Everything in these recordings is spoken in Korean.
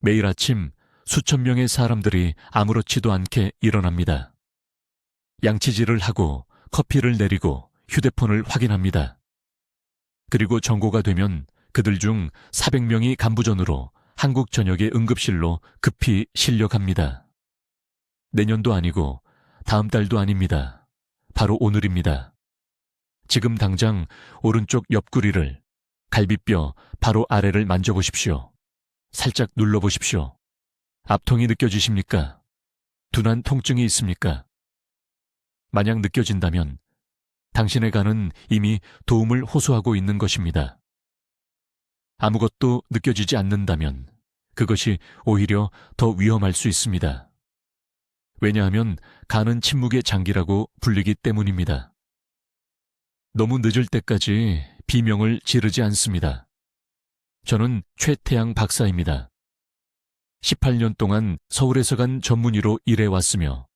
매일 아침 수천 명의 사람들이 아무렇지도 않게 일어납니다. 양치질을 하고 커피를 내리고 휴대폰을 확인합니다. 그리고 정고가 되면 그들 중 400명이 간부전으로 한국 전역의 응급실로 급히 실려갑니다. 내년도 아니고 다음 달도 아닙니다. 바로 오늘입니다. 지금 당장 오른쪽 옆구리를, 갈비뼈 바로 아래를 만져보십시오. 살짝 눌러보십시오. 압통이 느껴지십니까? 둔한 통증이 있습니까? 만약 느껴진다면 당신의 간은 이미 도움을 호소하고 있는 것입니다. 아무것도 느껴지지 않는다면 그것이 오히려 더 위험할 수 있습니다. 왜냐하면 간은 침묵의 장기라고 불리기 때문입니다. 너무 늦을 때까지 비명을 지르지 않습니다. 저는 최태양 박사입니다. 18년 동안 서울에서 간 전문의로 일해왔으며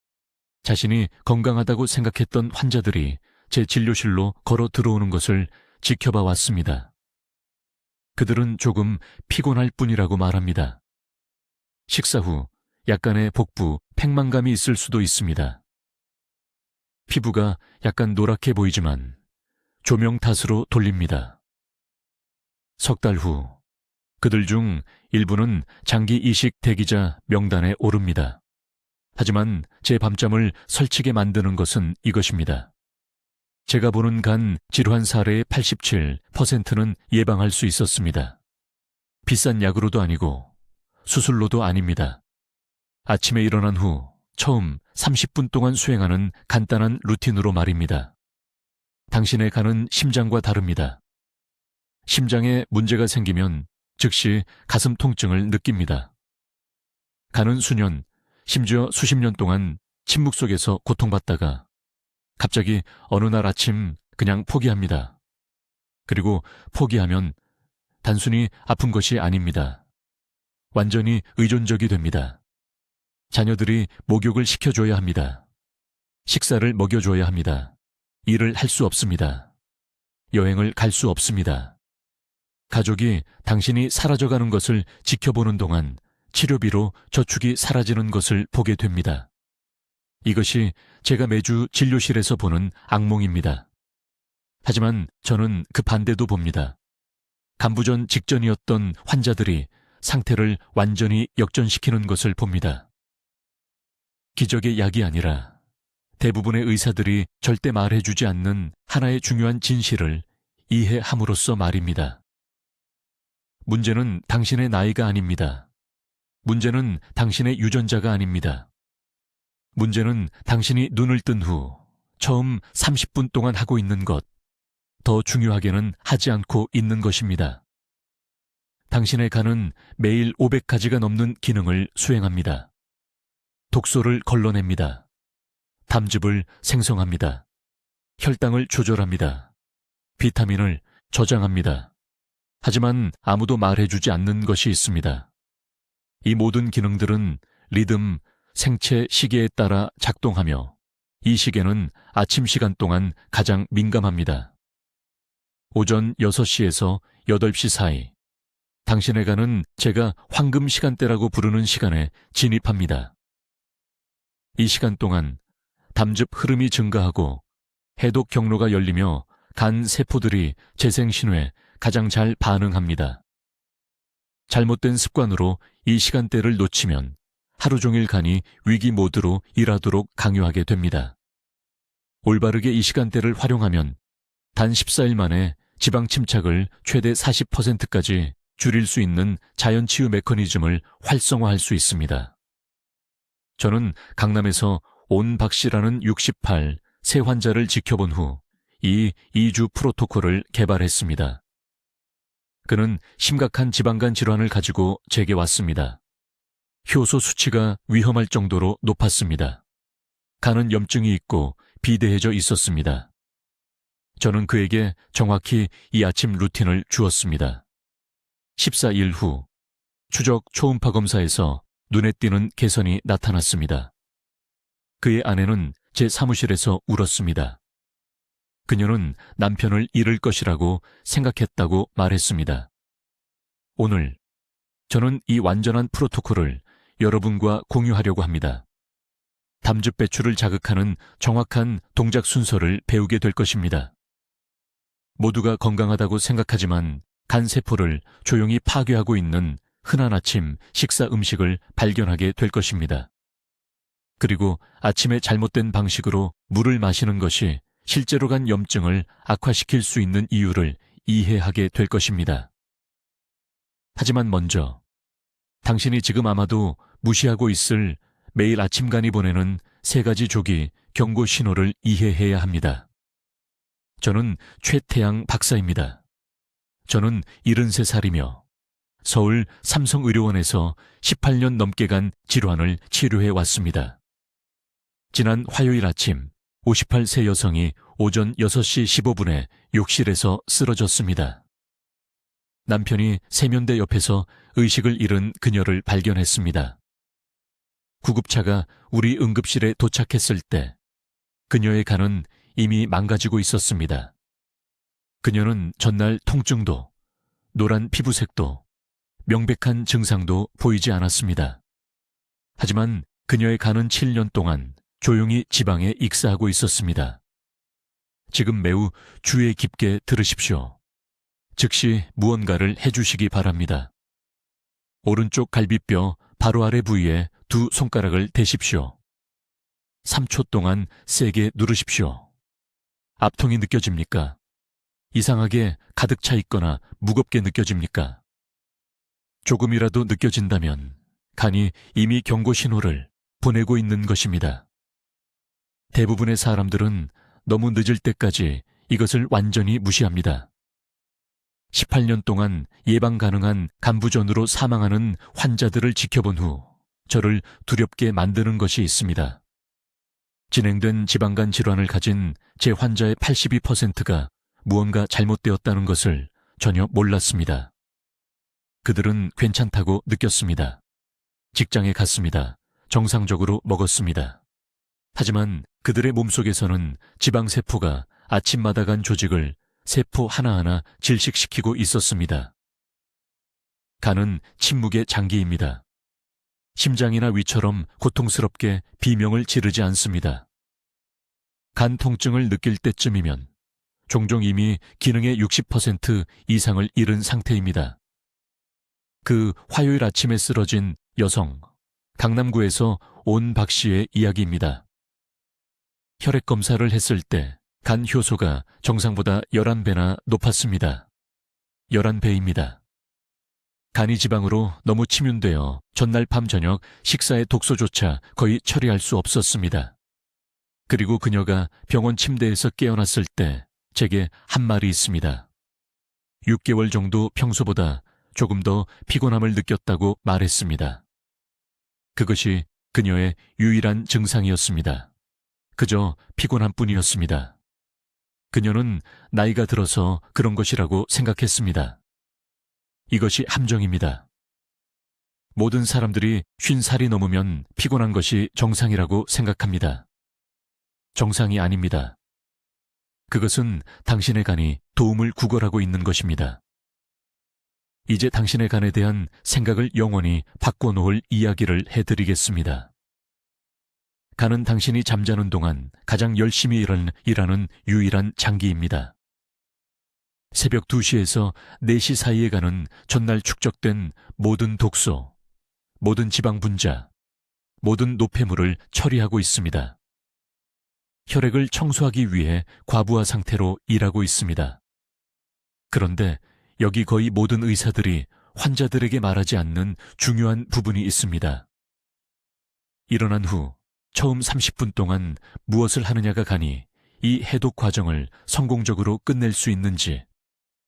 자신이 건강하다고 생각했던 환자들이 제 진료실로 걸어 들어오는 것을 지켜봐 왔습니다. 그들은 조금 피곤할 뿐이라고 말합니다. 식사 후 약간의 복부, 팽만감이 있을 수도 있습니다. 피부가 약간 노랗게 보이지만 조명 탓으로 돌립니다. 석 달 후 그들 중 일부는 장기 이식 대기자 명단에 오릅니다. 하지만 제 밤잠을 설치게 만드는 것은 이것입니다. 제가 보는 간 질환 사례의 87%는 예방할 수 있었습니다. 비싼 약으로도 아니고 수술로도 아닙니다. 아침에 일어난 후 처음 30분 동안 수행하는 간단한 루틴으로 말입니다. 당신의 간은 심장과 다릅니다. 심장에 문제가 생기면 즉시 가슴 통증을 느낍니다. 간은 수년, 심지어 수십 년 동안 침묵 속에서 고통받다가 갑자기 어느 날 아침 그냥 포기합니다. 그리고 포기하면 단순히 아픈 것이 아닙니다. 완전히 의존적이 됩니다. 자녀들이 목욕을 시켜줘야 합니다. 식사를 먹여줘야 합니다. 일을 할 수 없습니다. 여행을 갈 수 없습니다. 가족이 당신이 사라져가는 것을 지켜보는 동안 치료비로 저축이 사라지는 것을 보게 됩니다. 이것이 제가 매주 진료실에서 보는 악몽입니다. 하지만 저는 그 반대도 봅니다. 간부전 직전이었던 환자들이 상태를 완전히 역전시키는 것을 봅니다. 기적의 약이 아니라 대부분의 의사들이 절대 말해주지 않는 하나의 중요한 진실을 이해함으로써 말입니다. 문제는 당신의 나이가 아닙니다. 문제는 당신의 유전자가 아닙니다. 문제는 당신이 눈을 뜬 후 처음 30분 동안 하고 있는 것, 더 중요하게는 하지 않고 있는 것입니다. 당신의 간은 매일 500가지가 넘는 기능을 수행합니다. 독소를 걸러냅니다. 담즙을 생성합니다. 혈당을 조절합니다. 비타민을 저장합니다. 하지만 아무도 말해주지 않는 것이 있습니다. 이 모든 기능들은 리듬, 생체 시계에 따라 작동하며 이 시계는 아침 시간 동안 가장 민감합니다. 오전 6시에서 8시 사이 당신의 간은 제가 황금 시간대라고 부르는 시간에 진입합니다. 이 시간 동안 담즙 흐름이 증가하고 해독 경로가 열리며 간 세포들이 재생신호에 가장 잘 반응합니다. 잘못된 습관으로 이 시간대를 놓치면 하루 종일 간이 위기 모드로 일하도록 강요하게 됩니다. 올바르게 이 시간대를 활용하면 단 14일 만에 지방 침착을 최대 40%까지 줄일 수 있는 자연치유 메커니즘을 활성화할 수 있습니다. 저는 강남에서 온박 씨라는 68 세 환자를 지켜본 후 이 2주 프로토콜을 개발했습니다. 그는 심각한 지방간 질환을 가지고 제게 왔습니다. 효소 수치가 위험할 정도로 높았습니다. 간은 염증이 있고 비대해져 있었습니다. 저는 그에게 정확히 이 아침 루틴을 주었습니다. 14일 후 추적 초음파 검사에서 눈에 띄는 개선이 나타났습니다. 그의 아내는 제 사무실에서 울었습니다. 그녀는 남편을 잃을 것이라고 생각했다고 말했습니다. 오늘 저는 이 완전한 프로토콜을 여러분과 공유하려고 합니다. 담즙 배출을 자극하는 정확한 동작 순서를 배우게 될 것입니다. 모두가 건강하다고 생각하지만 간 세포를 조용히 파괴하고 있는 흔한 아침 식사 음식을 발견하게 될 것입니다. 그리고 아침에 잘못된 방식으로 물을 마시는 것이 실제로 간 염증을 악화시킬 수 있는 이유를 이해하게 될 것입니다. 하지만 먼저 당신이 지금 아마도 무시하고 있을 매일 아침 간이 보내는 3가지 조기 경고 신호를 이해해야 합니다. 저는 최태양 박사입니다. 저는 73살이며 서울 삼성의료원에서 18년 넘게 간 질환을 치료해 왔습니다. 지난 화요일 아침 58세 여성이 오전 6시 15분에 욕실에서 쓰러졌습니다. 남편이 세면대 옆에서 의식을 잃은 그녀를 발견했습니다. 구급차가 우리 응급실에 도착했을 때 그녀의 간은 이미 망가지고 있었습니다. 그녀는 전날 통증도, 노란 피부색도, 명백한 증상도 보이지 않았습니다. 하지만 그녀의 간은 7년 동안 조용히 지방에 익사하고 있었습니다. 지금 매우 주의 깊게 들으십시오. 즉시 무언가를 해주시기 바랍니다. 오른쪽 갈비뼈 바로 아래 부위에 2 손가락을 대십시오. 3초 동안 세게 누르십시오. 압통이 느껴집니까? 이상하게 가득 차 있거나 무겁게 느껴집니까? 조금이라도 느껴진다면 간이 이미 경고 신호를 보내고 있는 것입니다. 대부분의 사람들은 너무 늦을 때까지 이것을 완전히 무시합니다. 18년 동안 예방 가능한 간부전으로 사망하는 환자들을 지켜본 후 저를 두렵게 만드는 것이 있습니다. 진행된 지방간 질환을 가진 제 환자의 82%가 무언가 잘못되었다는 것을 전혀 몰랐습니다. 그들은 괜찮다고 느꼈습니다. 직장에 갔습니다. 정상적으로 먹었습니다. 하지만 그들의 몸속에서는 지방세포가 아침마다 간 조직을 세포 하나하나 질식시키고 있었습니다. 간은 침묵의 장기입니다. 심장이나 위처럼 고통스럽게 비명을 지르지 않습니다. 간 통증을 느낄 때쯤이면 종종 이미 기능의 60% 이상을 잃은 상태입니다. 그 화요일 아침에 쓰러진 여성, 강남구에서 온 박 씨의 이야기입니다. 혈액 검사를 했을 때 간 효소가 정상보다 11배나 높았습니다. 11배입니다. 간이 지방으로 너무 침윤되어 전날 밤 저녁 식사의 독소조차 거의 처리할 수 없었습니다. 그리고 그녀가 병원 침대에서 깨어났을 때 제게 한 말이 있습니다. 6개월 정도 평소보다 조금 더 피곤함을 느꼈다고 말했습니다. 그것이 그녀의 유일한 증상이었습니다. 그저 피곤한 뿐이었습니다. 그녀는 나이가 들어서 그런 것이라고 생각했습니다. 이것이 함정입니다. 모든 사람들이 50살이 넘으면 피곤한 것이 정상이라고 생각합니다. 정상이 아닙니다. 그것은 당신의 간이 도움을 구걸하고 있는 것입니다. 이제 당신의 간에 대한 생각을 영원히 바꿔놓을 이야기를 해드리겠습니다. 간은 당신이 잠자는 동안 가장 열심히 일하는 유일한 장기입니다. 새벽 2시에서 4시 사이에 가는 전날 축적된 모든 독소, 모든 지방 분자, 모든 노폐물을 처리하고 있습니다. 혈액을 청소하기 위해 과부하 상태로 일하고 있습니다. 그런데 여기 거의 모든 의사들이 환자들에게 말하지 않는 중요한 부분이 있습니다. 일어난 후 처음 30분 동안 무엇을 하느냐가 가니 이 해독 과정을 성공적으로 끝낼 수 있는지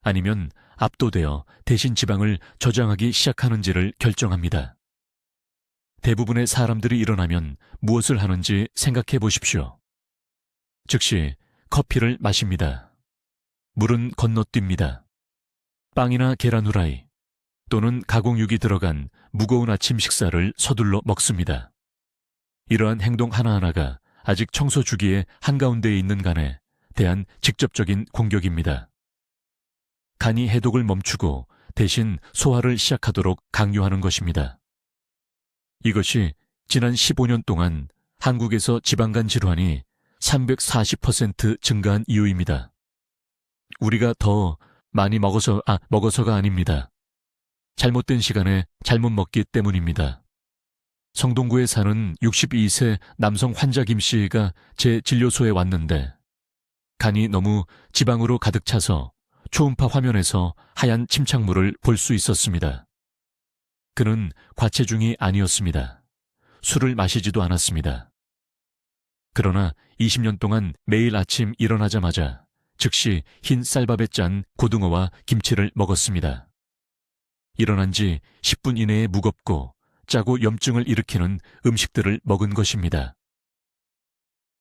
아니면 압도되어 대신 지방을 저장하기 시작하는지를 결정합니다. 대부분의 사람들이 일어나면 무엇을 하는지 생각해 보십시오. 즉시 커피를 마십니다. 물은 건너뜁니다. 빵이나 계란 후라이 또는 가공육이 들어간 무거운 아침 식사를 서둘러 먹습니다. 이러한 행동 하나하나가 아직 청소 주기의 한가운데에 있는 간에 대한 직접적인 공격입니다. 간이 해독을 멈추고 대신 소화를 시작하도록 강요하는 것입니다. 이것이 지난 15년 동안 한국에서 지방간 질환이 340% 증가한 이유입니다. 우리가 더 많이 먹어서가 아닙니다. 잘못된 시간에 잘못 먹기 때문입니다. 성동구에 사는 62세 남성 환자 김 씨가 제 진료소에 왔는데 간이 너무 지방으로 가득 차서 초음파 화면에서 하얀 침착물을 볼 수 있었습니다. 그는 과체중이 아니었습니다. 술을 마시지도 않았습니다. 그러나 20년 동안 매일 아침 일어나자마자 즉시 흰 쌀밥에 짠 고등어와 김치를 먹었습니다. 일어난 지 10분 이내에 무겁고 짜고 염증을 일으키는 음식들을 먹은 것입니다.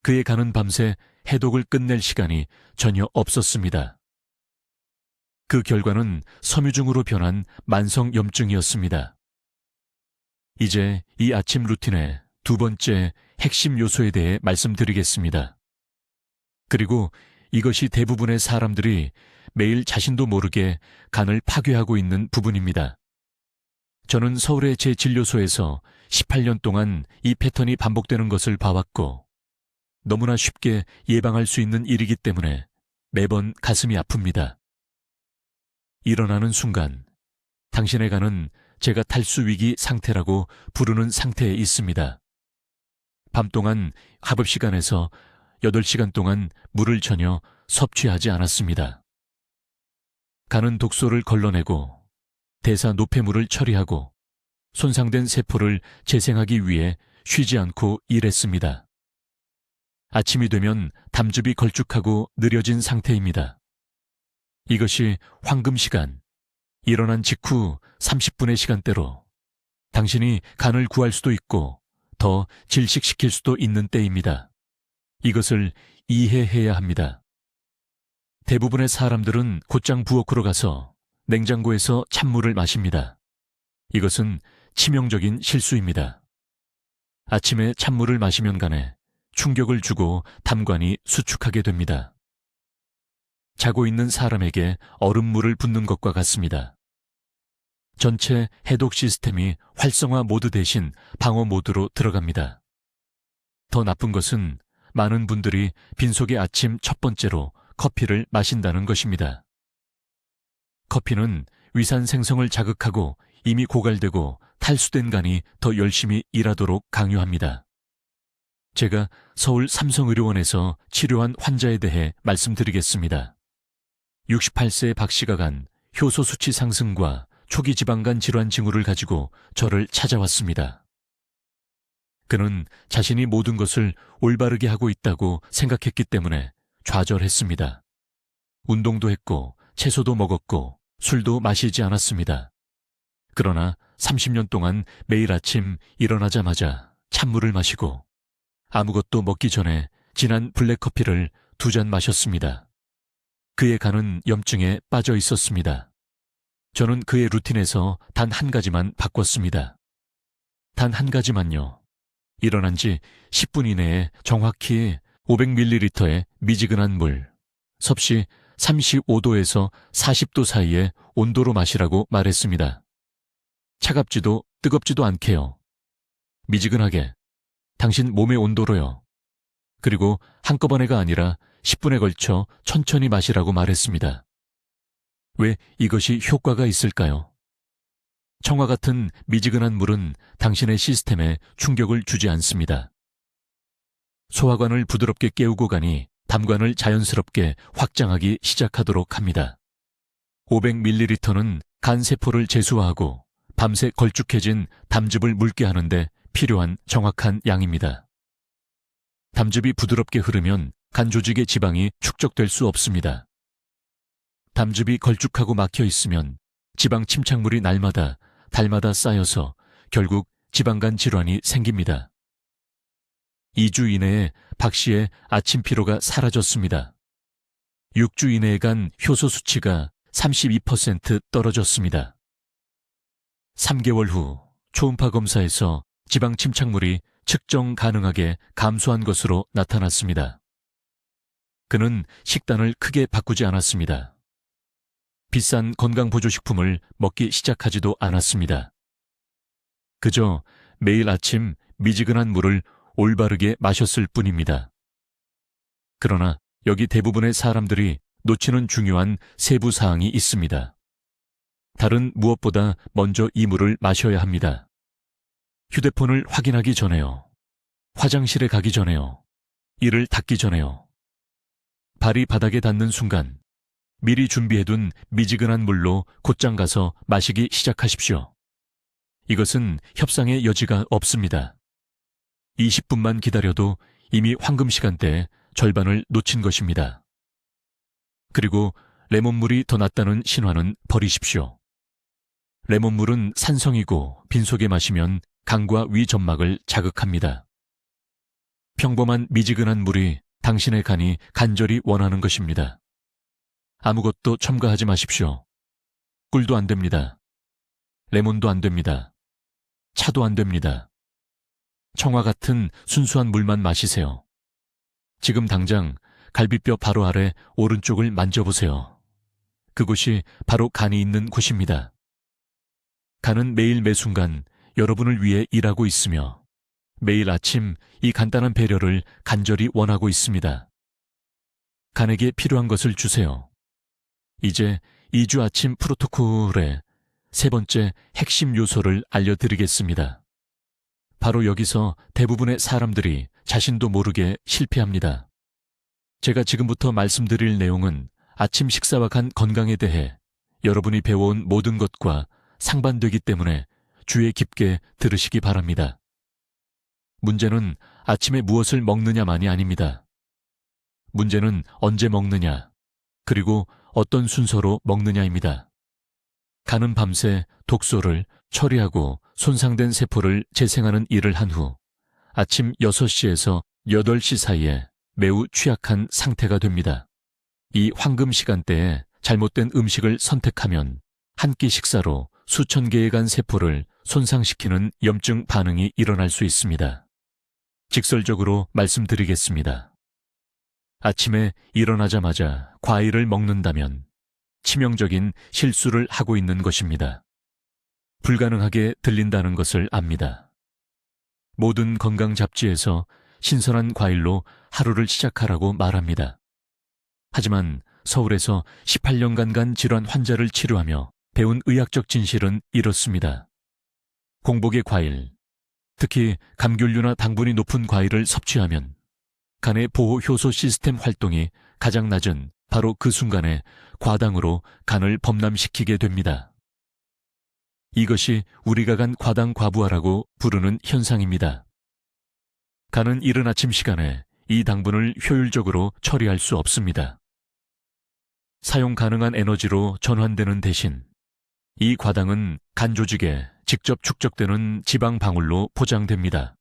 그의 간은 밤새 해독을 끝낼 시간이 전혀 없었습니다. 그 결과는 섬유증으로 변한 만성 염증이었습니다. 이제 이 아침 루틴의 두 번째 핵심 요소에 대해 말씀드리겠습니다. 그리고 이것이 대부분의 사람들이 매일 자신도 모르게 간을 파괴하고 있는 부분입니다. 저는 서울의 제 진료소에서 18년 동안 이 패턴이 반복되는 것을 봐왔고 너무나 쉽게 예방할 수 있는 일이기 때문에 매번 가슴이 아픕니다. 일어나는 순간 당신의 간은 제가 탈수 위기 상태라고 부르는 상태에 있습니다. 밤 동안 합업 시간에서 8시간 동안 물을 전혀 섭취하지 않았습니다. 간은 독소를 걸러내고 대사 노폐물을 처리하고 손상된 세포를 재생하기 위해 쉬지 않고 일했습니다. 아침이 되면 담즙이 걸쭉하고 느려진 상태입니다. 이것이 황금 시간, 일어난 직후 30분의 시간대로 당신이 간을 구할 수도 있고 더 질식시킬 수도 있는 때입니다. 이것을 이해해야 합니다. 대부분의 사람들은 곧장 부엌으로 가서 냉장고에서 찬물을 마십니다. 이것은 치명적인 실수입니다. 아침에 찬물을 마시면 간에 충격을 주고 담관이 수축하게 됩니다. 자고 있는 사람에게 얼음물을 붓는 것과 같습니다. 전체 해독 시스템이 활성화 모드 대신 방어 모드로 들어갑니다. 더 나쁜 것은 많은 분들이 빈속의 아침 첫 번째로 커피를 마신다는 것입니다. 커피는 위산 생성을 자극하고 이미 고갈되고 탈수된 간이 더 열심히 일하도록 강요합니다. 제가 서울 삼성의료원에서 치료한 환자에 대해 말씀드리겠습니다. 68세의 박 씨가 간 효소 수치 상승과 초기 지방간 질환 징후를 가지고 저를 찾아왔습니다. 그는 자신이 모든 것을 올바르게 하고 있다고 생각했기 때문에 좌절했습니다. 운동도 했고 채소도 먹었고 술도 마시지 않았습니다. 그러나 30년 동안 매일 아침 일어나자마자 찬물을 마시고 아무것도 먹기 전에 진한 블랙커피를 2잔 마셨습니다. 그의 간은 염증에 빠져 있었습니다. 저는 그의 루틴에서 단 한 가지만 바꿨습니다. 단 한 가지만요. 일어난 지 10분 이내에 정확히 500ml의 미지근한 물, 섭씨 35도에서 40도 사이의 온도로 마시라고 말했습니다. 차갑지도 뜨겁지도 않게요. 미지근하게, 당신 몸의 온도로요. 그리고 한꺼번에가 아니라 10분에 걸쳐 천천히 마시라고 말했습니다. 왜 이것이 효과가 있을까요? 청과 같은 미지근한 물은 당신의 시스템에 충격을 주지 않습니다. 소화관을 부드럽게 깨우고 가니 담관을 자연스럽게 확장하기 시작하도록 합니다. 500ml는 간 세포를 제수화하고 밤새 걸쭉해진 담즙을 묽게 하는데 필요한 정확한 양입니다. 담즙이 부드럽게 흐르면 간 조직의 지방이 축적될 수 없습니다. 담즙이 걸쭉하고 막혀 있으면 지방 침착물이 날마다 달마다 쌓여서 결국 지방간 질환이 생깁니다. 2주 이내에 박 씨의 아침 피로가 사라졌습니다. 6주 이내에 간 효소 수치가 32% 떨어졌습니다. 3개월 후 초음파 검사에서 지방 침착물이 측정 가능하게 감소한 것으로 나타났습니다. 그는 식단을 크게 바꾸지 않았습니다. 비싼 건강보조식품을 먹기 시작하지도 않았습니다. 그저 매일 아침 미지근한 물을 올바르게 마셨을 뿐입니다. 그러나 여기 대부분의 사람들이 놓치는 중요한 세부 사항이 있습니다. 다른 무엇보다 먼저 이 물을 마셔야 합니다. 휴대폰을 확인하기 전에요. 화장실에 가기 전에요. 이를 닦기 전에요. 발이 바닥에 닿는 순간 미리 준비해둔 미지근한 물로 곧장 가서 마시기 시작하십시오. 이것은 협상의 여지가 없습니다. 20분만 기다려도 이미 황금 시간대에 절반을 놓친 것입니다. 그리고 레몬물이 더 낫다는 신화는 버리십시오. 레몬물은 산성이고 빈속에 마시면 간과 위 점막을 자극합니다. 평범한 미지근한 물이 당신의 간이 간절히 원하는 것입니다. 아무것도 첨가하지 마십시오. 꿀도 안 됩니다. 레몬도 안 됩니다. 차도 안 됩니다. 청아 같은 순수한 물만 마시세요. 지금 당장 갈비뼈 바로 아래 오른쪽을 만져보세요. 그곳이 바로 간이 있는 곳입니다. 간은 매일 매순간 여러분을 위해 일하고 있으며 매일 아침 이 간단한 배려를 간절히 원하고 있습니다. 간에게 필요한 것을 주세요. 이제 2주 아침 프로토콜의 세 번째 핵심 요소를 알려드리겠습니다. 바로 여기서 대부분의 사람들이 자신도 모르게 실패합니다. 제가 지금부터 말씀드릴 내용은 아침 식사와 간 건강에 대해 여러분이 배워온 모든 것과 상반되기 때문에 주의 깊게 들으시기 바랍니다. 문제는 아침에 무엇을 먹느냐만이 아닙니다. 문제는 언제 먹느냐, 그리고 어떤 순서로 먹느냐입니다. 간은 밤새 독소를 처리하고 손상된 세포를 재생하는 일을 한 후 아침 6시에서 8시 사이에 매우 취약한 상태가 됩니다. 이 황금 시간대에 잘못된 음식을 선택하면 한 끼 식사로 수천 개의 간 세포를 손상시키는 염증 반응이 일어날 수 있습니다. 직설적으로 말씀드리겠습니다. 아침에 일어나자마자 과일을 먹는다면 치명적인 실수를 하고 있는 것입니다. 불가능하게 들린다는 것을 압니다. 모든 건강 잡지에서 신선한 과일로 하루를 시작하라고 말합니다. 하지만 서울에서 18년간 간 질환 환자를 치료하며 배운 의학적 진실은 이렇습니다. 공복의 과일, 특히 감귤류나 당분이 높은 과일을 섭취하면 간의 보호 효소 시스템 활동이 가장 낮은 바로 그 순간에 과당으로 간을 범람시키게 됩니다. 이것이 우리가 간 과당 과부하라고 부르는 현상입니다. 간은 이른 아침 시간에 이 당분을 효율적으로 처리할 수 없습니다. 사용 가능한 에너지로 전환되는 대신 이 과당은 간 조직에 직접 축적되는 지방 방울로 포장됩니다.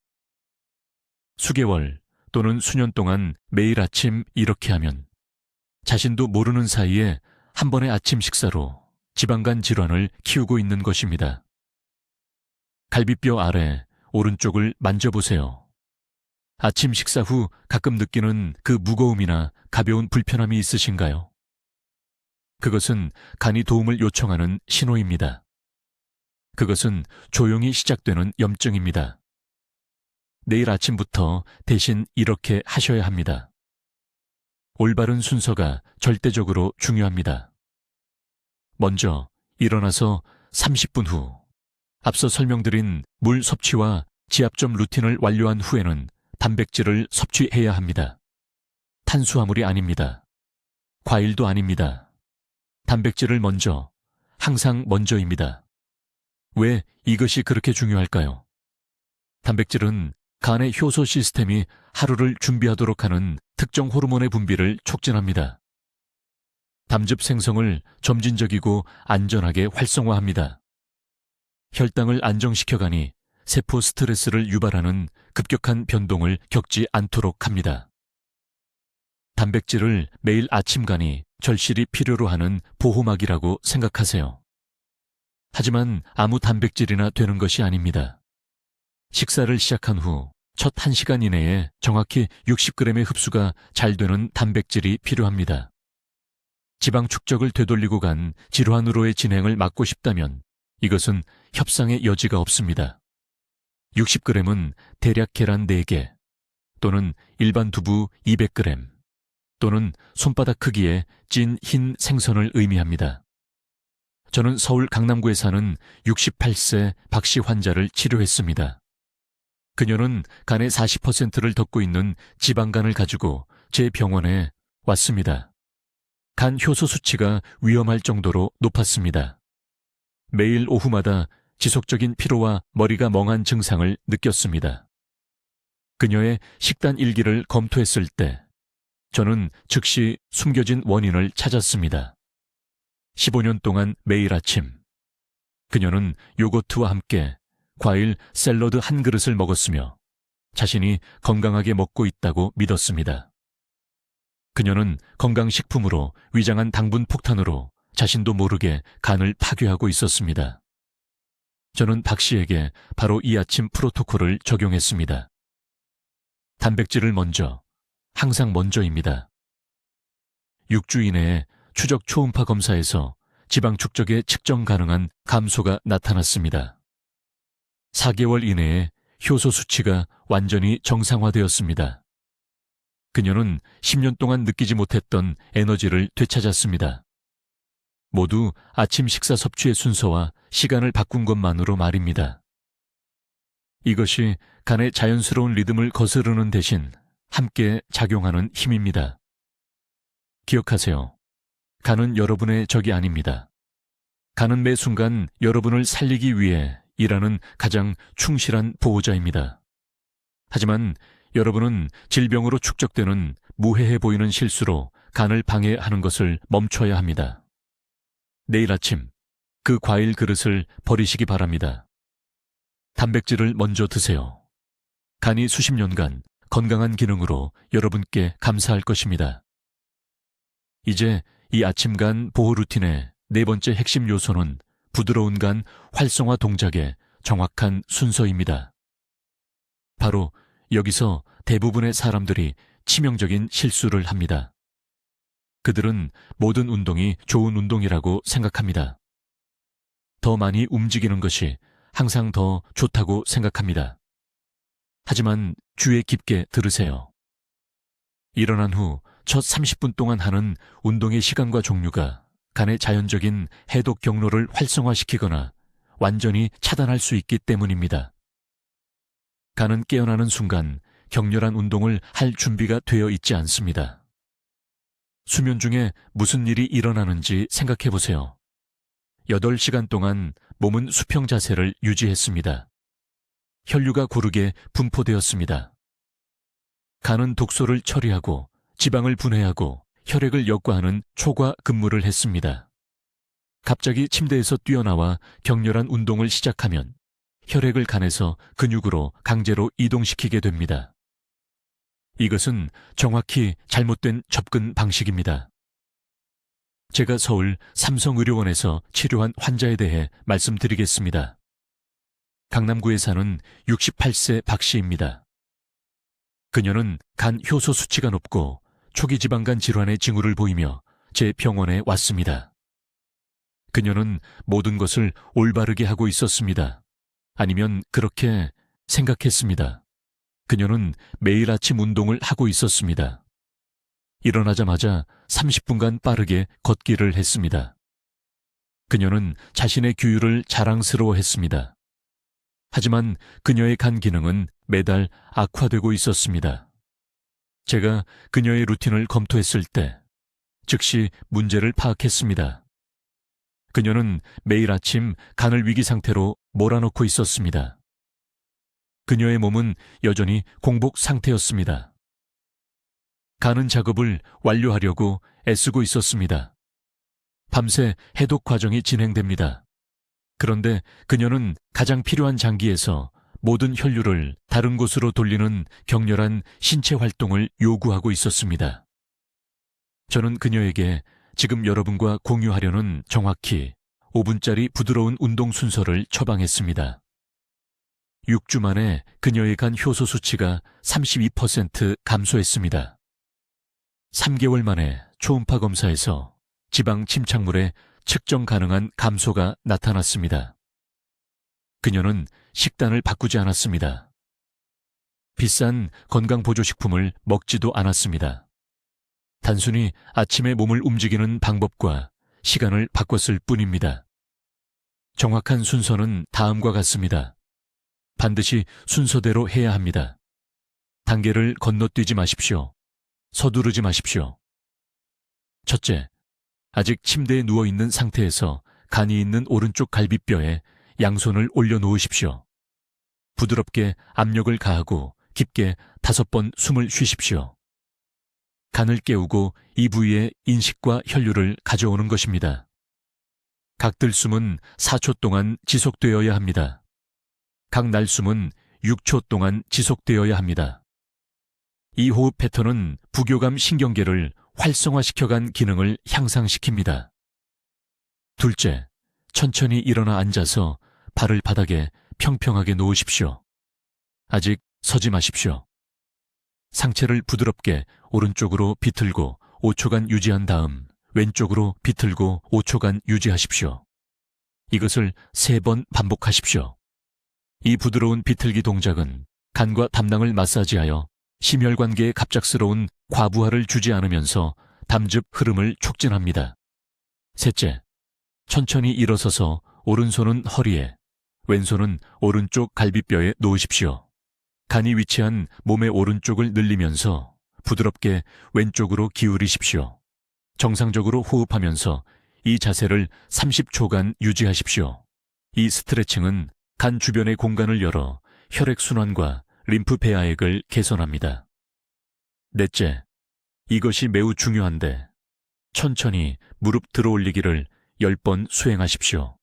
수개월 또는 수년 동안 매일 아침 이렇게 하면 자신도 모르는 사이에 한 번의 아침 식사로 지방간 질환을 키우고 있는 것입니다. 갈비뼈 아래 오른쪽을 만져보세요. 아침 식사 후 가끔 느끼는 그 무거움이나 가벼운 불편함이 있으신가요? 그것은 간이 도움을 요청하는 신호입니다. 그것은 조용히 시작되는 염증입니다. 내일 아침부터 대신 이렇게 하셔야 합니다. 올바른 순서가 절대적으로 중요합니다. 먼저 일어나서 30분 후 앞서 설명드린 물 섭취와 지압점 루틴을 완료한 후에는 단백질을 섭취해야 합니다. 탄수화물이 아닙니다. 과일도 아닙니다. 단백질을 먼저, 항상 먼저입니다. 왜 이것이 그렇게 중요할까요? 단백질은 간의 효소 시스템이 하루를 준비하도록 하는 특정 호르몬의 분비를 촉진합니다. 담즙 생성을 점진적이고 안전하게 활성화합니다. 혈당을 안정시켜가니 세포 스트레스를 유발하는 급격한 변동을 겪지 않도록 합니다. 단백질을 매일 아침 간이 절실히 필요로 하는 보호막이라고 생각하세요. 하지만 아무 단백질이나 되는 것이 아닙니다. 식사를 시작한 후 첫 1시간 이내에 정확히 60g의 흡수가 잘 되는 단백질이 필요합니다. 지방 축적을 되돌리고 간 질환으로의 진행을 막고 싶다면 이것은 협상의 여지가 없습니다. 60g은 대략 계란 4개 또는 일반 두부 200g 또는 손바닥 크기의 찐 흰 생선을 의미합니다. 저는 서울 강남구에 사는 68세 박씨 환자를 치료했습니다. 그녀는 간의 40%를 덮고 있는 지방간을 가지고 제 병원에 왔습니다. 간 효소 수치가 위험할 정도로 높았습니다. 매일 오후마다 지속적인 피로와 머리가 멍한 증상을 느꼈습니다. 그녀의 식단 일기를 검토했을 때 저는 즉시 숨겨진 원인을 찾았습니다. 15년 동안 매일 아침 그녀는 요거트와 함께 과일 샐러드 한 그릇을 먹었으며 자신이 건강하게 먹고 있다고 믿었습니다. 그녀는 건강식품으로 위장한 당분 폭탄으로 자신도 모르게 간을 파괴하고 있었습니다. 저는 박 씨에게 바로 이 아침 프로토콜을 적용했습니다. 단백질을 먼저, 항상 먼저입니다. 6주 이내에 추적 초음파 검사에서 지방 축적에 측정 가능한 감소가 나타났습니다. 4개월 이내에 효소 수치가 완전히 정상화되었습니다. 그녀는 10년 동안 느끼지 못했던 에너지를 되찾았습니다. 모두 아침 식사 섭취의 순서와 시간을 바꾼 것만으로 말입니다. 이것이 간의 자연스러운 리듬을 거스르는 대신 함께 작용하는 힘입니다. 기억하세요. 간은 여러분의 적이 아닙니다. 간은 매 순간 여러분을 살리기 위해 일하는 가장 충실한 보호자입니다. 하지만 여러분은 질병으로 축적되는 무해해 보이는 실수로 간을 방해하는 것을 멈춰야 합니다. 내일 아침 그 과일 그릇을 버리시기 바랍니다. 단백질을 먼저 드세요. 간이 수십 년간 건강한 기능으로 여러분께 감사할 것입니다. 이제 이 아침 간 보호 루틴의 네 번째 핵심 요소는 부드러운 간 활성화 동작의 정확한 순서입니다. 바로 여기서 대부분의 사람들이 치명적인 실수를 합니다. 그들은 모든 운동이 좋은 운동이라고 생각합니다. 더 많이 움직이는 것이 항상 더 좋다고 생각합니다. 하지만 귀에 깊게 들으세요. 일어난 후 첫 30분 동안 하는 운동의 시간과 종류가 간의 자연적인 해독 경로를 활성화시키거나 완전히 차단할 수 있기 때문입니다. 간은 깨어나는 순간 격렬한 운동을 할 준비가 되어 있지 않습니다. 수면 중에 무슨 일이 일어나는지 생각해 보세요. 8시간 동안 몸은 수평 자세를 유지했습니다. 혈류가 고르게 분포되었습니다. 간은 독소를 처리하고 지방을 분해하고 혈액을 역과하는 초과 근무를 했습니다. 갑자기 침대에서 뛰어나와 격렬한 운동을 시작하면 혈액을 간에서 근육으로 강제로 이동시키게 됩니다. 이것은 정확히 잘못된 접근 방식입니다. 제가 서울 삼성의료원에서 치료한 환자에 대해 말씀드리겠습니다. 강남구에 사는 68세 박 씨입니다. 그녀는 간 효소 수치가 높고 초기 지방간 질환의 징후를 보이며 제 병원에 왔습니다. 그녀는 모든 것을 올바르게 하고 있었습니다. 아니면 그렇게 생각했습니다. 그녀는 매일 아침 운동을 하고 있었습니다. 일어나자마자 30분간 빠르게 걷기를 했습니다. 그녀는 자신의 규율을 자랑스러워했습니다. 하지만 그녀의 간 기능은 매달 악화되고 있었습니다. 제가 그녀의 루틴을 검토했을 때 즉시 문제를 파악했습니다. 그녀는 매일 아침 간을 위기 상태로 몰아넣고 있었습니다. 그녀의 몸은 여전히 공복 상태였습니다. 가는 작업을 완료하려고 애쓰고 있었습니다. 밤새 해독 과정이 진행됩니다. 그런데 그녀는 가장 필요한 장기에서 모든 혈류를 다른 곳으로 돌리는 격렬한 신체 활동을 요구하고 있었습니다. 저는 그녀에게 지금 여러분과 공유하려는 정확히 5분짜리 부드러운 운동 순서를 처방했습니다. 6주 만에 그녀의 간 효소 수치가 32% 감소했습니다. 3개월 만에 초음파 검사에서 지방 침착물의 측정 가능한 감소가 나타났습니다. 그녀는 식단을 바꾸지 않았습니다. 비싼 건강보조식품을 먹지도 않았습니다. 단순히 아침에 몸을 움직이는 방법과 시간을 바꿨을 뿐입니다. 정확한 순서는 다음과 같습니다. 반드시 순서대로 해야 합니다. 단계를 건너뛰지 마십시오. 서두르지 마십시오. 첫째, 아직 침대에 누워있는 상태에서 간이 있는 오른쪽 갈비뼈에 양손을 올려놓으십시오. 부드럽게 압력을 가하고 깊게 5번 숨을 쉬십시오. 간을 깨우고 이 부위에 인식과 혈류를 가져오는 것입니다. 각 들숨은 4초 동안 지속되어야 합니다. 각 날숨은 6초 동안 지속되어야 합니다. 이 호흡 패턴은 부교감 신경계를 활성화시켜간 기능을 향상시킵니다. 둘째, 천천히 일어나 앉아서 발을 바닥에 평평하게 놓으십시오. 아직 서지 마십시오. 상체를 부드럽게 오른쪽으로 비틀고 5초간 유지한 다음 왼쪽으로 비틀고 5초간 유지하십시오. 이것을 3번 반복하십시오. 이 부드러운 비틀기 동작은 간과 담낭을 마사지하여 심혈관계에 갑작스러운 과부하를 주지 않으면서 담즙 흐름을 촉진합니다. 셋째, 천천히 일어서서 오른손은 허리에, 왼손은 오른쪽 갈비뼈에 놓으십시오. 간이 위치한 몸의 오른쪽을 늘리면서 부드럽게 왼쪽으로 기울이십시오. 정상적으로 호흡하면서 이 자세를 30초간 유지하십시오. 이 스트레칭은 간 주변의 공간을 열어 혈액순환과 림프 배아액을 개선합니다. 넷째, 이것이 매우 중요한데 천천히 무릎 들어올리기를 10번 수행하십시오.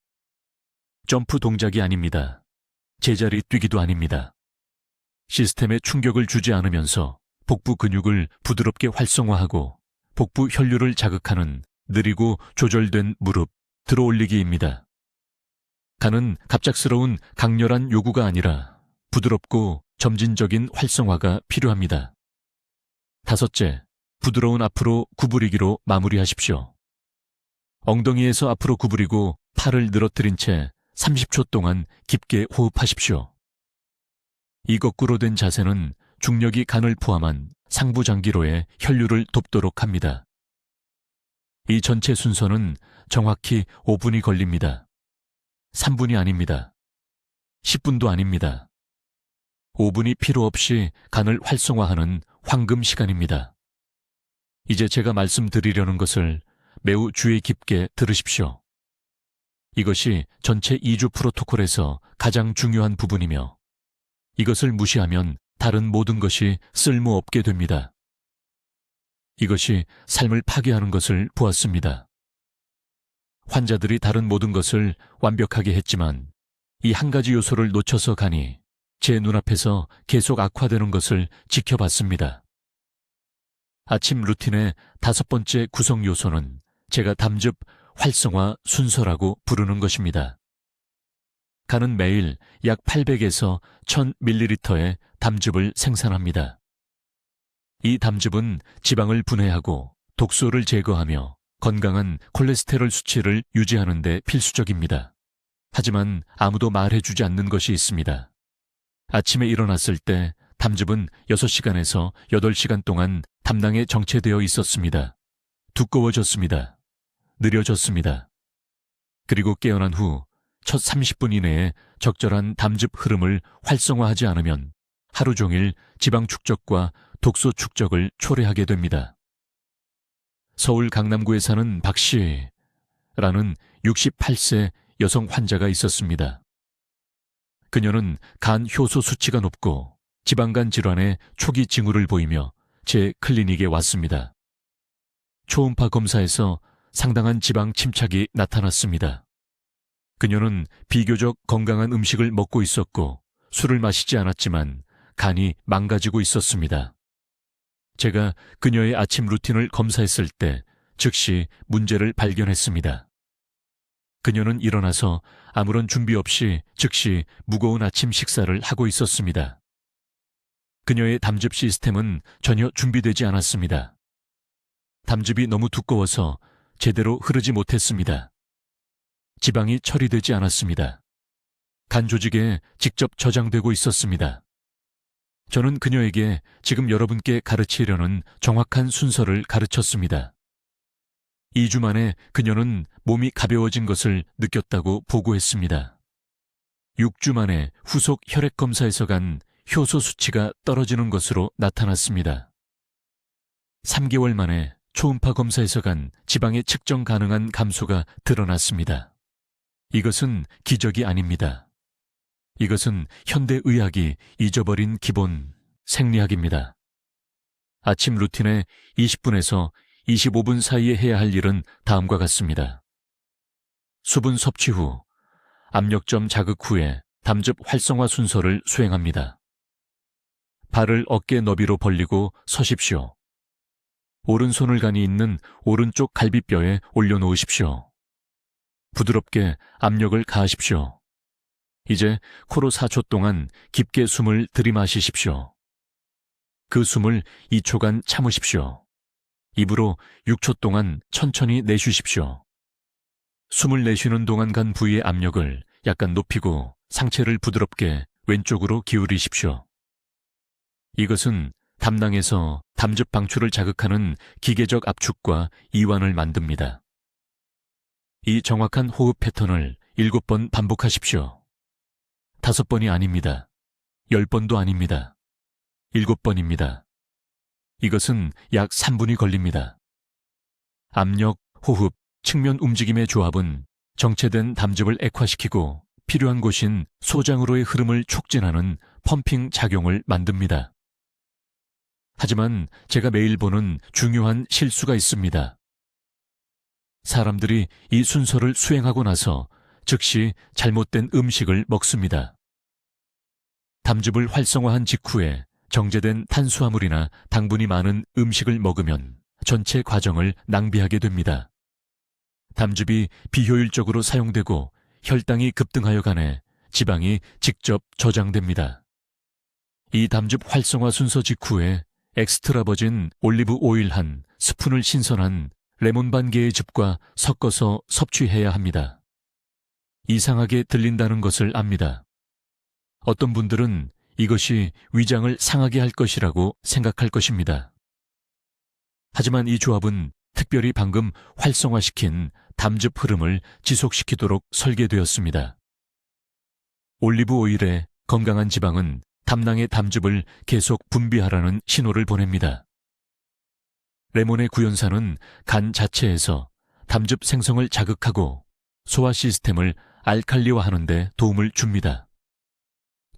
점프 동작이 아닙니다. 제자리 뛰기도 아닙니다. 시스템에 충격을 주지 않으면서 복부 근육을 부드럽게 활성화하고 복부 혈류를 자극하는 느리고 조절된 무릎 들어올리기입니다. 간은 갑작스러운 강렬한 요구가 아니라 부드럽고 점진적인 활성화가 필요합니다. 다섯째, 부드러운 앞으로 구부리기로 마무리하십시오. 엉덩이에서 앞으로 구부리고 팔을 늘어뜨린 채 30초 동안 깊게 호흡하십시오. 이 거꾸로 된 자세는 중력이 간을 포함한 상부장기로의 혈류를 돕도록 합니다. 이 전체 순서는 정확히 5분이 걸립니다. 3분이 아닙니다. 10분도 아닙니다. 5분이 필요 없이 간을 활성화하는 황금 시간입니다. 이제 제가 말씀드리려는 것을 매우 주의 깊게 들으십시오. 이것이 전체 2주 프로토콜에서 가장 중요한 부분이며 이것을 무시하면 다른 모든 것이 쓸모없게 됩니다. 이것이 삶을 파괴하는 것을 보았습니다. 환자들이 다른 모든 것을 완벽하게 했지만 이 한 가지 요소를 놓쳐서 가니 제 눈앞에서 계속 악화되는 것을 지켜봤습니다. 아침 루틴의 5번째 구성 요소는 제가 담즙 활성화 순서라고 부르는 것입니다. 간은 매일 약 800에서 1000ml의 담즙을 생산합니다. 이 담즙은 지방을 분해하고 독소를 제거하며 건강한 콜레스테롤 수치를 유지하는 데 필수적입니다. 하지만 아무도 말해주지 않는 것이 있습니다. 아침에 일어났을 때 담즙은 6시간에서 8시간 동안 담낭에 정체되어 있었습니다. 두꺼워졌습니다. 느려졌습니다. 그리고 깨어난 후 첫 30분 이내에 적절한 담즙 흐름을 활성화하지 않으면 하루 종일 지방 축적과 독소 축적을 초래하게 됩니다. 서울 강남구에 사는 박 씨라는 68세 여성 환자가 있었습니다. 그녀는 간 효소 수치가 높고 지방간 질환의 초기 징후를 보이며 제 클리닉에 왔습니다. 초음파 검사에서 상당한 지방 침착이 나타났습니다. 그녀는 비교적 건강한 음식을 먹고 있었고 술을 마시지 않았지만 간이 망가지고 있었습니다. 제가 그녀의 아침 루틴을 검사했을 때 즉시 문제를 발견했습니다. 그녀는 일어나서 아무런 준비 없이 즉시 무거운 아침 식사를 하고 있었습니다. 그녀의 담즙 시스템은 전혀 준비되지 않았습니다. 담즙이 너무 두꺼워서 제대로 흐르지 못했습니다. 지방이 처리되지 않았습니다. 간 조직에 직접 저장되고 있었습니다. 저는 그녀에게 지금 여러분께 가르치려는 정확한 순서를 가르쳤습니다. 2주 만에 그녀는 몸이 가벼워진 것을 느꼈다고 보고했습니다. 6주 만에 후속 혈액 검사에서 간 효소 수치가 떨어지는 것으로 나타났습니다. 3개월 만에 초음파 검사에서 간 지방의 측정 가능한 감소가 드러났습니다. 이것은 기적이 아닙니다. 이것은 현대의학이 잊어버린 기본 생리학입니다. 아침 루틴에 20분에서 25분 사이에 해야 할 일은 다음과 같습니다. 수분 섭취 후, 압력점 자극 후에 담즙 활성화 순서를 수행합니다. 발을 어깨 너비로 벌리고 서십시오. 오른손을 간이 있는 오른쪽 갈비뼈에 올려놓으십시오. 부드럽게 압력을 가하십시오. 이제 코로 4초 동안 깊게 숨을 들이마시십시오. 그 숨을 2초간 참으십시오. 입으로 6초 동안 천천히 내쉬십시오. 숨을 내쉬는 동안 간 부위의 압력을 약간 높이고 상체를 부드럽게 왼쪽으로 기울이십시오. 이것은 담낭에서 담즙 방출을 자극하는 기계적 압축과 이완을 만듭니다. 이 정확한 호흡 패턴을 7번 반복하십시오. 5번이 아닙니다. 10번도 아닙니다. 7번입니다. 이것은 약 3분이 걸립니다. 압력, 호흡, 측면 움직임의 조합은 정체된 담즙을 액화시키고 필요한 곳인 소장으로의 흐름을 촉진하는 펌핑 작용을 만듭니다. 하지만 제가 매일 보는 중요한 실수가 있습니다. 사람들이 이 순서를 수행하고 나서 즉시 잘못된 음식을 먹습니다. 담즙을 활성화한 직후에 정제된 탄수화물이나 당분이 많은 음식을 먹으면 전체 과정을 낭비하게 됩니다. 담즙이 비효율적으로 사용되고 혈당이 급등하여 가네 지방이 직접 저장됩니다. 이 담즙 활성화 순서 직후에 엑스트라 버진 올리브 오일 한 스푼을 신선한 레몬 반 개의 즙과 섞어서 섭취해야 합니다. 이상하게 들린다는 것을 압니다. 어떤 분들은 이것이 위장을 상하게 할 것이라고 생각할 것입니다. 하지만 이 조합은 특별히 방금 활성화시킨 담즙 흐름을 지속시키도록 설계되었습니다. 올리브 오일의 건강한 지방은 담낭의 담즙을 계속 분비하라는 신호를 보냅니다. 레몬의 구연산은 간 자체에서 담즙 생성을 자극하고 소화 시스템을 알칼리화하는 데 도움을 줍니다.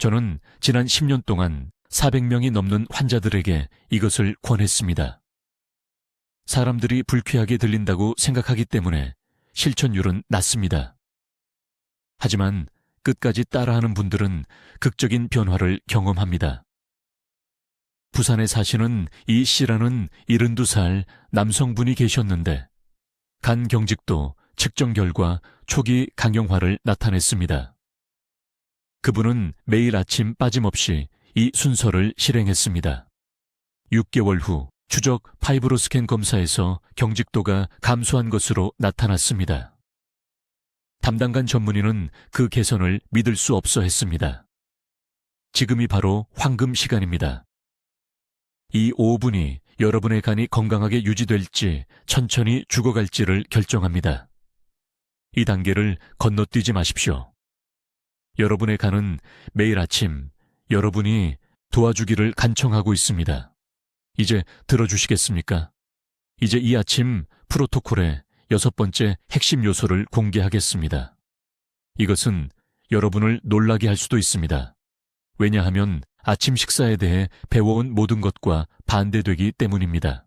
저는 지난 10년 동안 400명이 넘는 환자들에게 이것을 권했습니다. 사람들이 불쾌하게 들린다고 생각하기 때문에 실천율은 낮습니다. 하지만 끝까지 따라하는 분들은 극적인 변화를 경험합니다. 부산에 사시는 이 씨라는 72살 남성분이 계셨는데 간 경직도 측정 결과 초기 강형화를 나타냈습니다. 그분은 매일 아침 빠짐없이 이 순서를 실행했습니다. 6개월 후 추적 파이브로스캔 검사에서 경직도가 감소한 것으로 나타났습니다. 담당관 전문의는 그 개선을 믿을 수 없어 했습니다. 지금이 바로 황금 시간입니다. 이 5분이 여러분의 간이 건강하게 유지될지 천천히 죽어갈지를 결정합니다. 이 단계를 건너뛰지 마십시오. 여러분의 간은 매일 아침 여러분이 도와주기를 간청하고 있습니다. 이제 들어주시겠습니까? 이제 이 아침 프로토콜의 6번째 핵심 요소를 공개하겠습니다. 이것은 여러분을 놀라게 할 수도 있습니다. 왜냐하면 아침 식사에 대해 배워온 모든 것과 반대되기 때문입니다.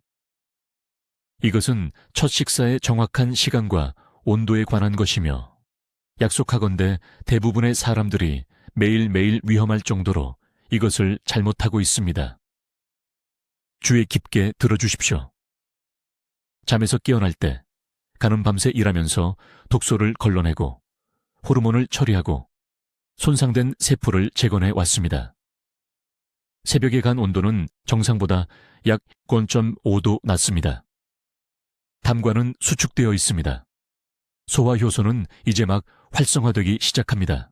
이것은 첫 식사의 정확한 시간과 온도에 관한 것이며 약속하건대 대부분의 사람들이 매일매일 위험할 정도로 이것을 잘못하고 있습니다. 귀에 깊게 들어주십시오. 잠에서 깨어날 때 가는 밤새 일하면서 독소를 걸러내고 호르몬을 처리하고 손상된 세포를 재건해 왔습니다. 새벽의 간 온도는 정상보다 약 0.5도 낮습니다. 담관은 수축되어 있습니다. 소화 효소는 이제 막 활성화되기 시작합니다.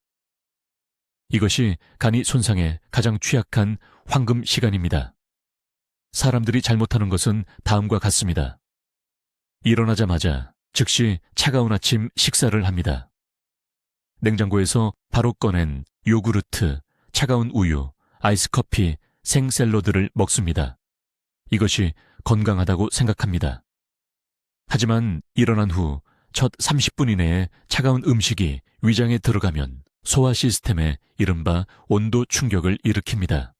이것이 간이 손상에 가장 취약한 황금 시간입니다. 사람들이 잘못하는 것은 다음과 같습니다. 일어나자마자 즉시 차가운 아침 식사를 합니다. 냉장고에서 바로 꺼낸 요구르트, 차가운 우유, 아이스커피, 생샐러드를 먹습니다. 이것이 건강하다고 생각합니다. 하지만 일어난 후 첫 30분 이내에 차가운 음식이 위장에 들어가면 소화 시스템에 이른바 온도 충격을 일으킵니다.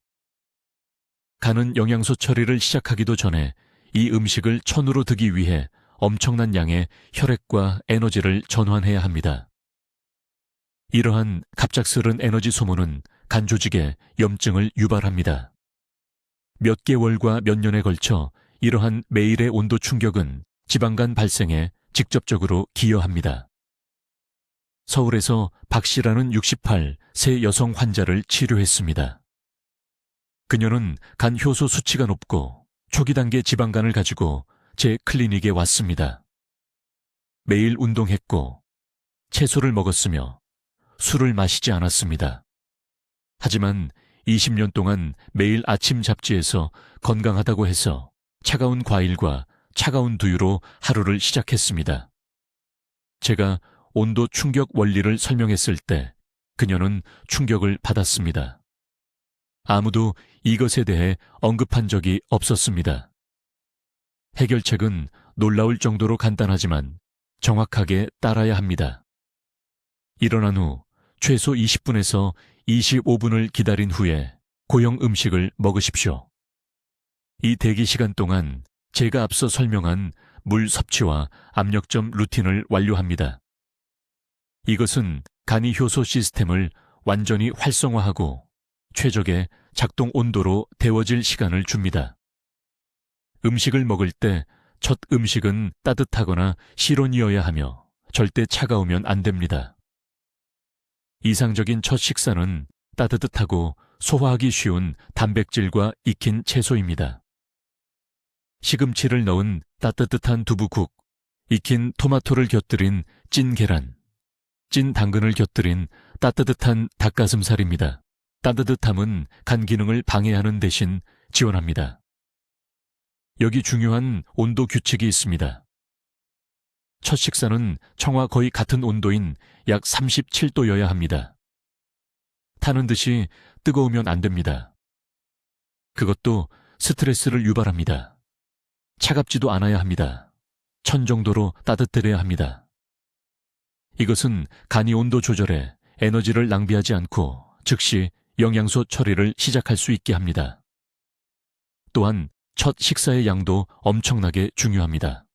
간은 영양소 처리를 시작하기도 전에 이 음식을 천으로 드기 위해 엄청난 양의 혈액과 에너지를 전환해야 합니다. 이러한 갑작스런 에너지 소모는 간 조직에 염증을 유발합니다. 몇 개월과 몇 년에 걸쳐 이러한 매일의 온도 충격은 지방간 발생에 직접적으로 기여합니다. 서울에서 박 씨라는 68세 여성 환자를 치료했습니다. 그녀는 간 효소 수치가 높고 초기 단계 지방간을 가지고 제 클리닉에 왔습니다. 매일 운동했고 채소를 먹었으며 술을 마시지 않았습니다. 하지만 20년 동안 매일 아침 잡지에서 건강하다고 해서 차가운 과일과 차가운 두유로 하루를 시작했습니다. 제가 온도 충격 원리를 설명했을 때 그녀는 충격을 받았습니다. 아무도 이것에 대해 언급한 적이 없었습니다. 해결책은 놀라울 정도로 간단하지만 정확하게 따라야 합니다. 일어난 후 최소 20분에서 25분을 기다린 후에 고형 음식을 먹으십시오. 이 대기 시간 동안 제가 앞서 설명한 물 섭취와 압력점 루틴을 완료합니다. 이것은 간이 효소 시스템을 완전히 활성화하고 최적의 작동 온도로 데워질 시간을 줍니다. 음식을 먹을 때 첫 음식은 따뜻하거나 실온이어야 하며 절대 차가우면 안 됩니다. 이상적인 첫 식사는 따뜻하고 소화하기 쉬운 단백질과 익힌 채소입니다. 시금치를 넣은 따뜻한 두부국, 익힌 토마토를 곁들인 찐 계란, 찐 당근을 곁들인 따뜻한 닭가슴살입니다. 따뜻함은 간 기능을 방해하는 대신 지원합니다. 여기 중요한 온도 규칙이 있습니다. 첫 식사는 청와 거의 같은 온도인 약 37도여야 합니다. 타는 듯이 뜨거우면 안 됩니다. 그것도 스트레스를 유발합니다. 차갑지도 않아야 합니다. 1000 정도로 따뜻해야 합니다. 이것은 간이 온도 조절에 에너지를 낭비하지 않고 즉시 영양소 처리를 시작할 수 있게 합니다. 또한 첫 식사의 양도 엄청나게 중요합니다.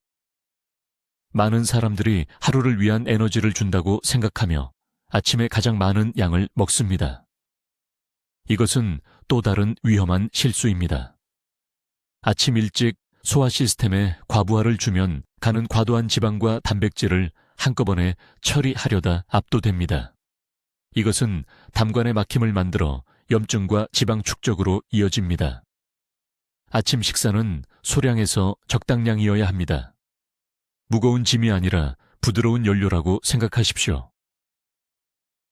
많은 사람들이 하루를 위한 에너지를 준다고 생각하며 아침에 가장 많은 양을 먹습니다. 이것은 또 다른 위험한 실수입니다. 아침 일찍 소화 시스템에 과부하를 주면 간은 과도한 지방과 단백질을 한꺼번에 처리하려다 압도됩니다. 이것은 담관의 막힘을 만들어 염증과 지방 축적으로 이어집니다. 아침 식사는 소량에서 적당량이어야 합니다. 무거운 짐이 아니라 부드러운 연료라고 생각하십시오.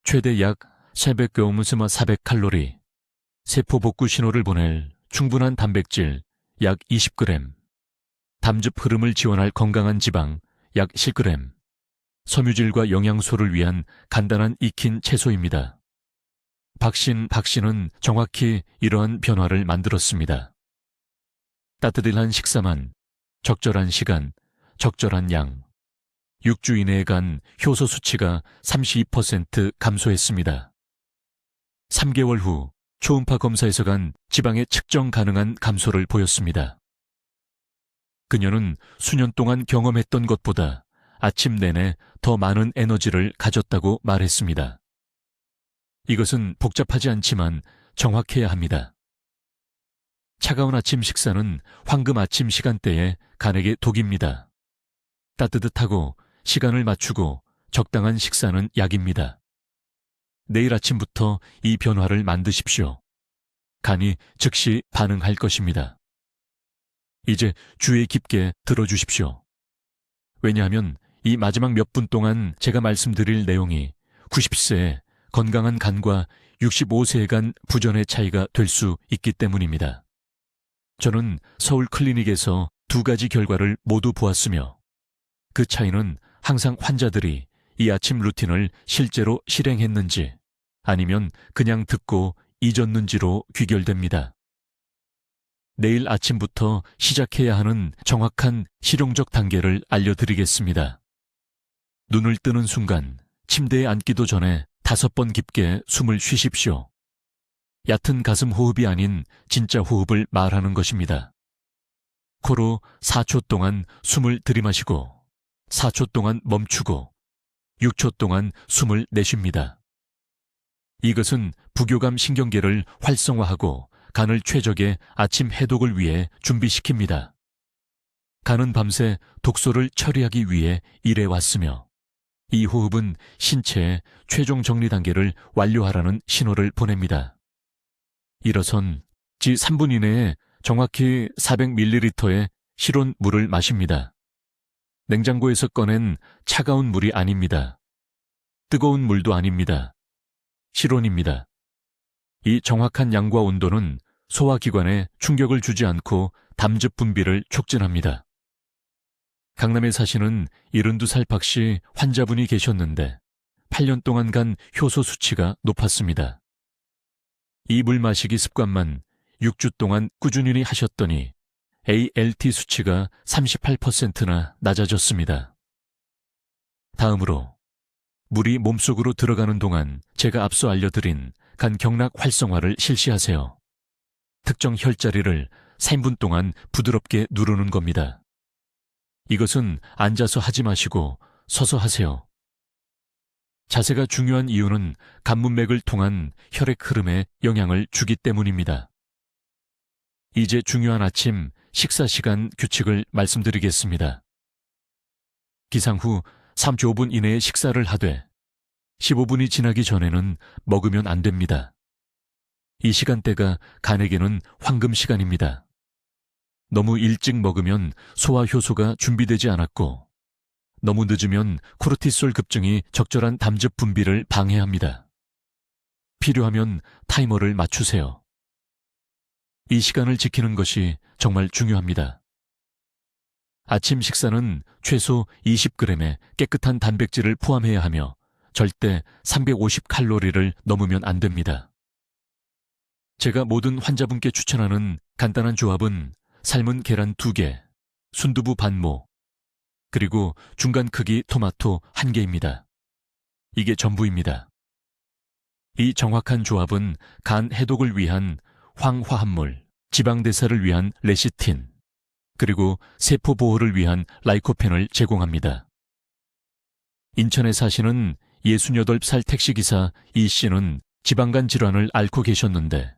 최대 약 400g 400칼로리, 세포 복구 신호를 보낼 충분한 단백질 약 20g, 담즙 흐름을 지원할 건강한 지방 약 10g, 섬유질과 영양소를 위한 간단한 익힌 채소입니다. 박 씨는 정확히 이러한 변화를 만들었습니다. 따뜻한 식사만, 적절한 시간, 적절한 양, 6주 이내에 간 효소 수치가 32% 감소했습니다. 3개월 후 초음파 검사에서 간 지방의 측정 가능한 감소를 보였습니다. 그녀는 수년 동안 경험했던 것보다 아침 내내 더 많은 에너지를 가졌다고 말했습니다. 이것은 복잡하지 않지만 정확해야 합니다. 차가운 아침 식사는 황금 아침 시간대에 간에게 독입니다. 따뜻하고 시간을 맞추고 적당한 식사는 약입니다. 내일 아침부터 이 변화를 만드십시오. 간이 즉시 반응할 것입니다. 이제 주의 깊게 들어주십시오. 왜냐하면 이 마지막 몇 분 동안 제가 말씀드릴 내용이 90세의 건강한 간과 65세의 간 부전의 차이가 될 수 있기 때문입니다. 저는 서울 클리닉에서 두 가지 결과를 모두 보았으며 그 차이는 항상 환자들이 이 아침 루틴을 실제로 실행했는지 아니면 그냥 듣고 잊었는지로 귀결됩니다. 내일 아침부터 시작해야 하는 정확한 실용적 단계를 알려드리겠습니다. 눈을 뜨는 순간 침대에 앉기도 전에 5번 깊게 숨을 쉬십시오. 얕은 가슴 호흡이 아닌 진짜 호흡을 말하는 것입니다. 코로 4초 동안 숨을 들이마시고 4초 동안 멈추고 6초 동안 숨을 내쉽니다. 이것은 부교감 신경계를 활성화하고 간을 최적의 아침 해독을 위해 준비시킵니다. 간은 밤새 독소를 처리하기 위해 일해왔으며 이 호흡은 신체의 최종 정리 단계를 완료하라는 신호를 보냅니다. 일어선 지 3분 이내에 정확히 400ml의 실온 물을 마십니다. 냉장고에서 꺼낸 차가운 물이 아닙니다. 뜨거운 물도 아닙니다. 실온입니다. 이 정확한 양과 온도는 소화기관에 충격을 주지 않고 담즙 분비를 촉진합니다. 강남에 사시는 72살 박씨 환자분이 계셨는데 8년 동안 간 효소 수치가 높았습니다. 이 물 마시기 습관만 6주 동안 꾸준히 하셨더니 ALT 수치가 38%나 낮아졌습니다. 다음으로 물이 몸속으로 들어가는 동안 제가 앞서 알려드린 간 경락 활성화를 실시하세요. 특정 혈자리를 3분 동안 부드럽게 누르는 겁니다. 이것은 앉아서 하지 마시고 서서 하세요. 자세가 중요한 이유는 간문맥을 통한 혈액 흐름에 영향을 주기 때문입니다. 이제 중요한 아침 식사 시간 규칙을 말씀드리겠습니다. 기상 후 35분 이내에 식사를 하되 15분이 지나기 전에는 먹으면 안 됩니다. 이 시간대가 간에게는 황금 시간입니다. 너무 일찍 먹으면 소화 효소가 준비되지 않았고 너무 늦으면 코르티솔 급증이 적절한 담즙 분비를 방해합니다. 필요하면 타이머를 맞추세요. 이 시간을 지키는 것이 정말 중요합니다. 아침 식사는 최소 20g의 깨끗한 단백질을 포함해야 하며 절대 350칼로리를 넘으면 안 됩니다. 제가 모든 환자분께 추천하는 간단한 조합은 삶은 계란 2개, 순두부 반모, 그리고 중간 크기 토마토 1개입니다. 이게 전부입니다. 이 정확한 조합은 간 해독을 위한 황화합물, 지방대사를 위한 레시틴, 그리고 세포 보호를 위한 라이코펜을 제공합니다. 인천에 사시는 68살 택시기사 이 씨는 지방간 질환을 앓고 계셨는데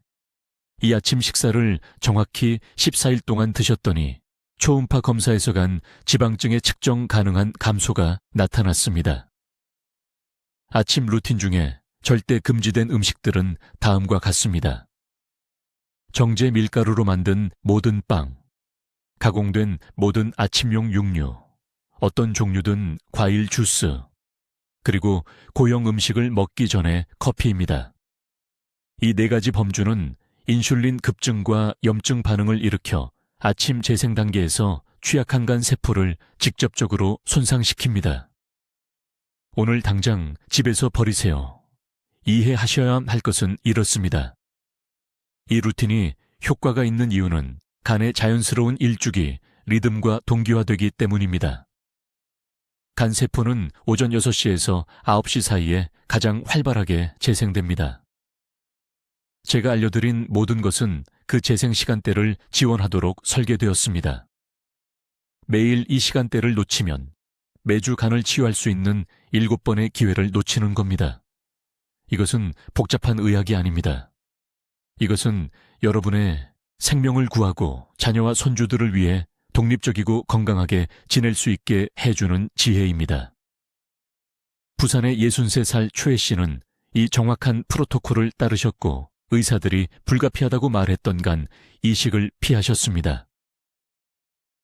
이 아침 식사를 정확히 14일 동안 드셨더니 초음파 검사에서 간 지방증의 측정 가능한 감소가 나타났습니다. 아침 루틴 중에 절대 금지된 음식들은 다음과 같습니다. 정제 밀가루로 만든 모든 빵, 가공된 모든 아침용 육류, 어떤 종류든 과일 주스, 그리고 고형 음식을 먹기 전에 커피입니다. 이 4가지 범주는 인슐린 급증과 염증 반응을 일으켜 아침 재생 단계에서 취약한 간 세포를 직접적으로 손상시킵니다. 오늘 당장 집에서 버리세요. 이해하셔야 할 것은 이렇습니다. 이 루틴이 효과가 있는 이유는 간의 자연스러운 일주기, 리듬과 동기화되기 때문입니다. 간 세포는 오전 6시에서 9시 사이에 가장 활발하게 재생됩니다. 제가 알려드린 모든 것은 그 재생 시간대를 지원하도록 설계되었습니다. 매일 이 시간대를 놓치면 매주 간을 치유할 수 있는 7번의 기회를 놓치는 겁니다. 이것은 복잡한 의학이 아닙니다. 이것은 여러분의 생명을 구하고 자녀와 손주들을 위해 독립적이고 건강하게 지낼 수 있게 해주는 지혜입니다. 부산의 63살 최 씨는 이 정확한 프로토콜을 따르셨고 의사들이 불가피하다고 말했던 간 이식을 피하셨습니다.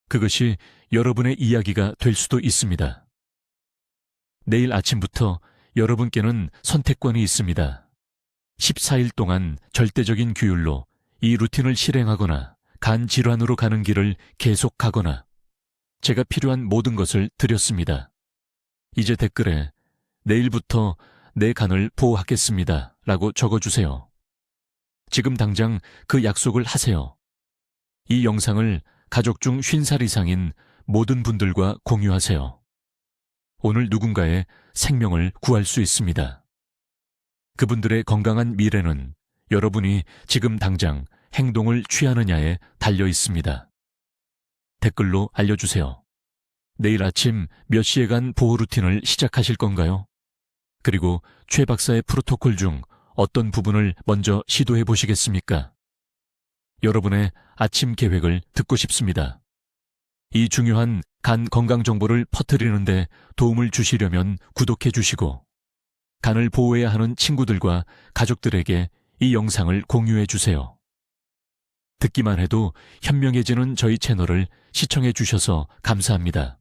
그것이 여러분의 이야기가 될 수도 있습니다. 내일 아침부터 여러분께는 선택권이 있습니다. 14일 동안 절대적인 규율로 이 루틴을 실행하거나 간 질환으로 가는 길을 계속 가거나 제가 필요한 모든 것을 드렸습니다. 이제 댓글에 내일부터 내 간을 보호하겠습니다 라고 적어주세요. 지금 당장 그 약속을 하세요. 이 영상을 가족 중 50살 이상인 모든 분들과 공유하세요. 오늘 누군가의 생명을 구할 수 있습니다. 그분들의 건강한 미래는 여러분이 지금 당장 행동을 취하느냐에 달려 있습니다. 댓글로 알려주세요. 내일 아침 몇 시에 간 보호 루틴을 시작하실 건가요? 그리고 최 박사의 프로토콜 중 어떤 부분을 먼저 시도해 보시겠습니까? 여러분의 아침 계획을 듣고 싶습니다. 이 중요한 간 건강 정보를 퍼뜨리는데 도움을 주시려면 구독해 주시고 간을 보호해야 하는 친구들과 가족들에게 이 영상을 공유해 주세요. 듣기만 해도 현명해지는 저희 채널을 시청해 주셔서 감사합니다.